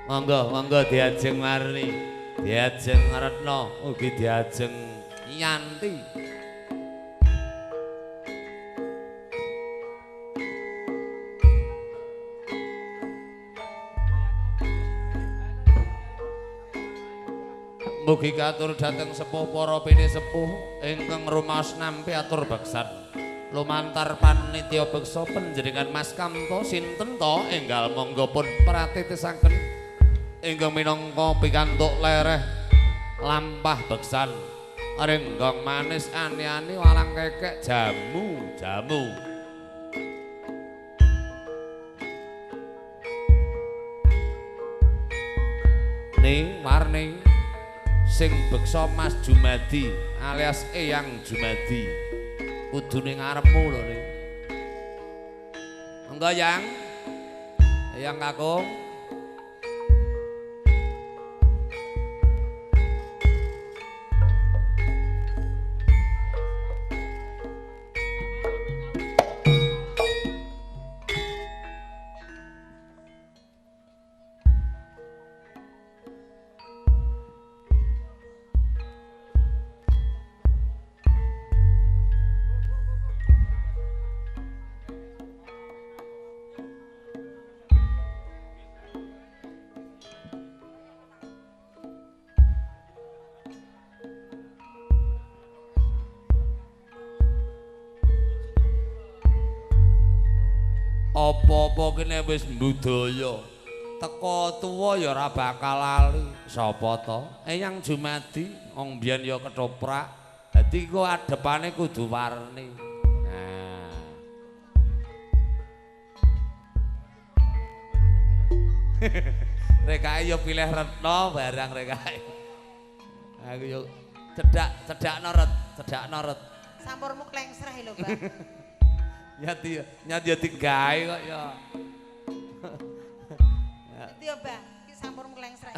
Monggo diajeng Marni, diajeng Retno, ugi diajeng Yanti. Mugi katur dhateng sepuh para pini sepuh ingkang rumaos nampi atur beksan. Lumantar panitia beksa panjenengan Mas Kamto sinten to enggal monggo pun pratitisaken ingkang minangka pikantuk lereh lampah beksan. Renggong manis ani-ani walang kekek jamu. Ning warni sing beksa Mas Jumadi alias Eyang Jumadi kudune ngarepmu lho ning. Monggo Yang. Eyang Kakung. Apa-apa kene wis mbudaya. Teko tuwa ya ora bakal lali. Sapa to? Eyang Jumadi wong mbiyen ya ketoprak. Dadi ku adepane kudu warni. Nah. Rekae ya pilih Retno barang rekae. Aku yo cedakno ret. Sampurmu klengsreh lho, Bang. Nyati gawe kok ya. Dadi yo, Bang, iki sampurmu klengsreh.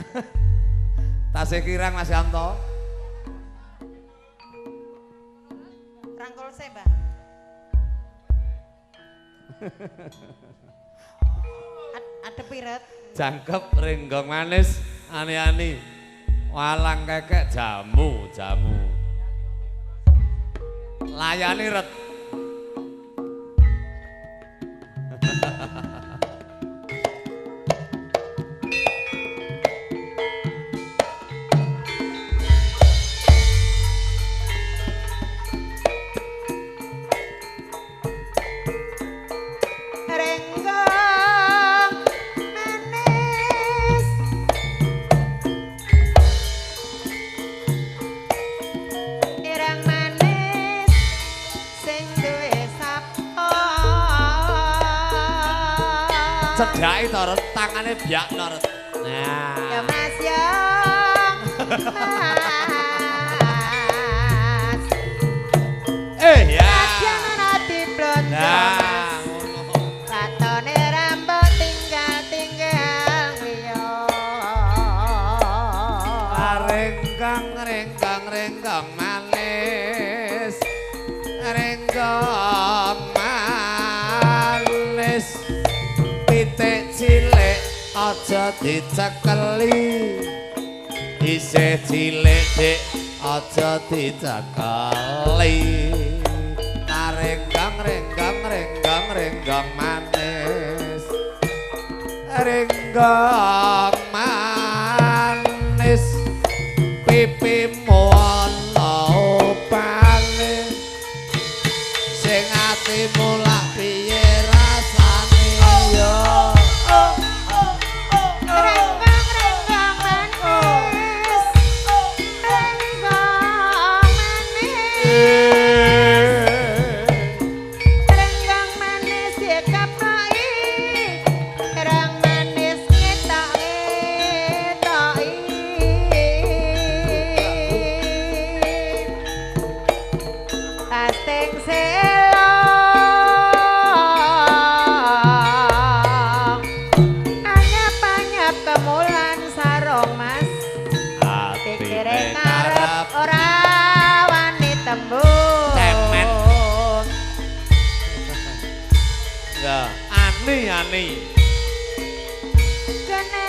Tasih kirang Mas Yanto. Rangkul se, Bang. Adep piret. Jangkep renggong manis ani-ani. Walang kekek jamu. Layani ret. Cedhake to ret, tangane biakno ret. Nah. Ya Mas ya. Mas. Ya. Jangan ati blonjo. Nah, ngono. Ratone rambut tinggal liya. Renggang manis. Renggang manis. Pitik cilik aja dicekeli. Isih cilik dik aja dicekeli. Renggang manis. Renggang manis. Pipimu ana opane. Sing atimu lak piye rasane yo. Renggang manis. Renggang manis sikap noi. Reng manis ngetok-ngetoki. Tasting selong. Anyap-anyap kemulan sarong Mas. Pikire ngarep ora wani tembung. Cemen. Ya, ani. Kene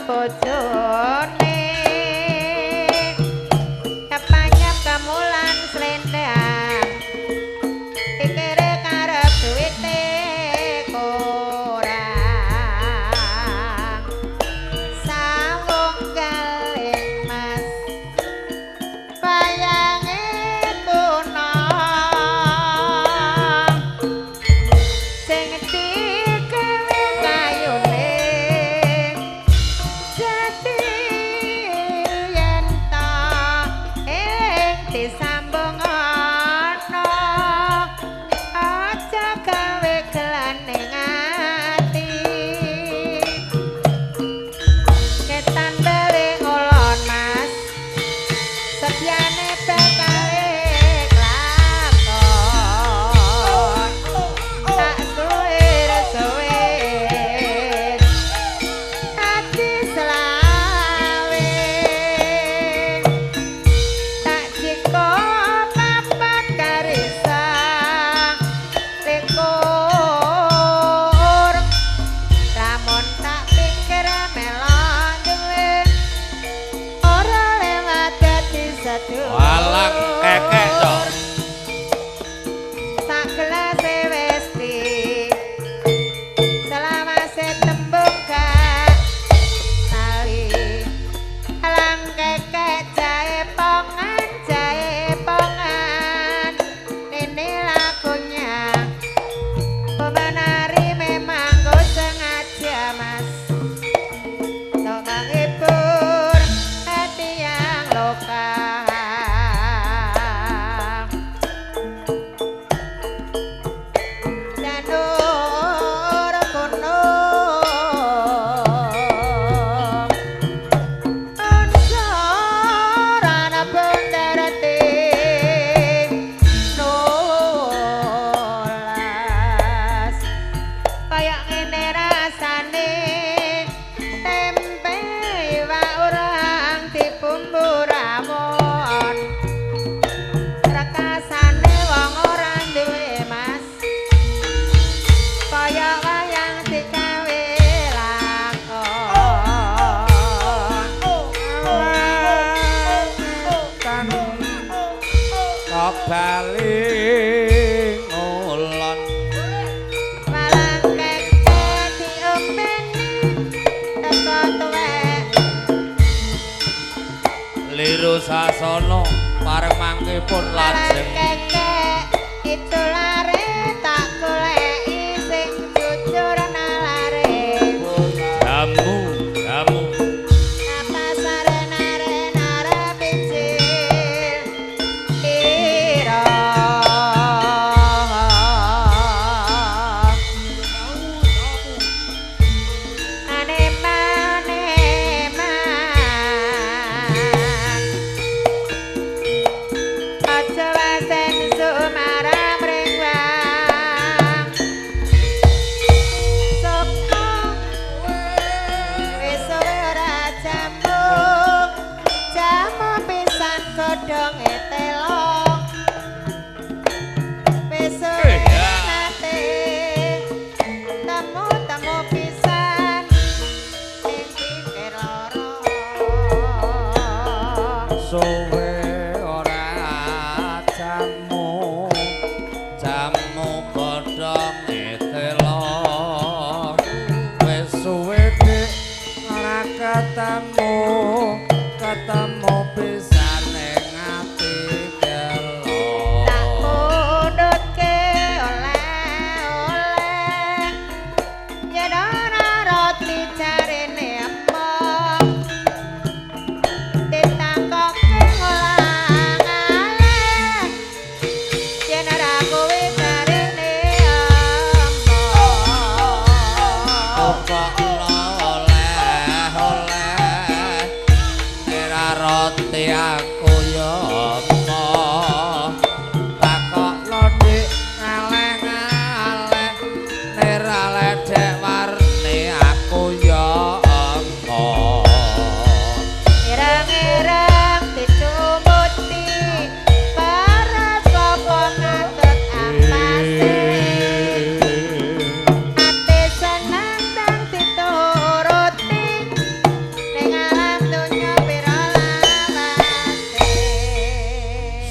bojone nyep kemulan slendang pikire karep duwite kurang sawung galing mas bayange kuno sing dikewe kayune jati yen ta disambung ana aja gawe gelaning ati ketan beli ngulon mas sepiane bekale lakon tak suwe ati selawe tak jiko papat karisa likur lamun tak pikir melon duwe ora lewat dadi sedulur Walang kekek dong. sak gelas wis di selawase tembung gak tali alang kekek jae pongan ini lagunya pemenari memang go sengaja mas untuk menghibur hati yang loka janur gunung unsur ana benderete nulas kayak ngene rasane tempe iwak urang dibumbu ramon rekasane wong ora duwe mas kaya wayang digawe lakon Kok bali ngulon malang keke diombeni teko tuwek liru sasana pareng mangke pun malang lajeng keke itu lare tak goleki sing jujur nalare jamu apa sare nare bicil ira aja wasen sumaram ringwang soko wis ora jamu pisan godhonge telo wis nate temu pisan ing pikir lara suwe ora jamu godhong telo wis suwe dik ora ketemu pisan ning ati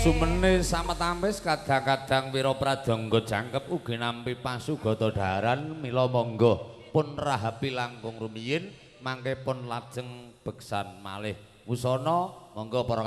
Sumene sametampis kadang-kadang wira pradangga jangkep ugi nampi pasugata daharan mila monggo pun rahapi langkung rumiyin mangke pun lajeng beksan malih wusana monggo para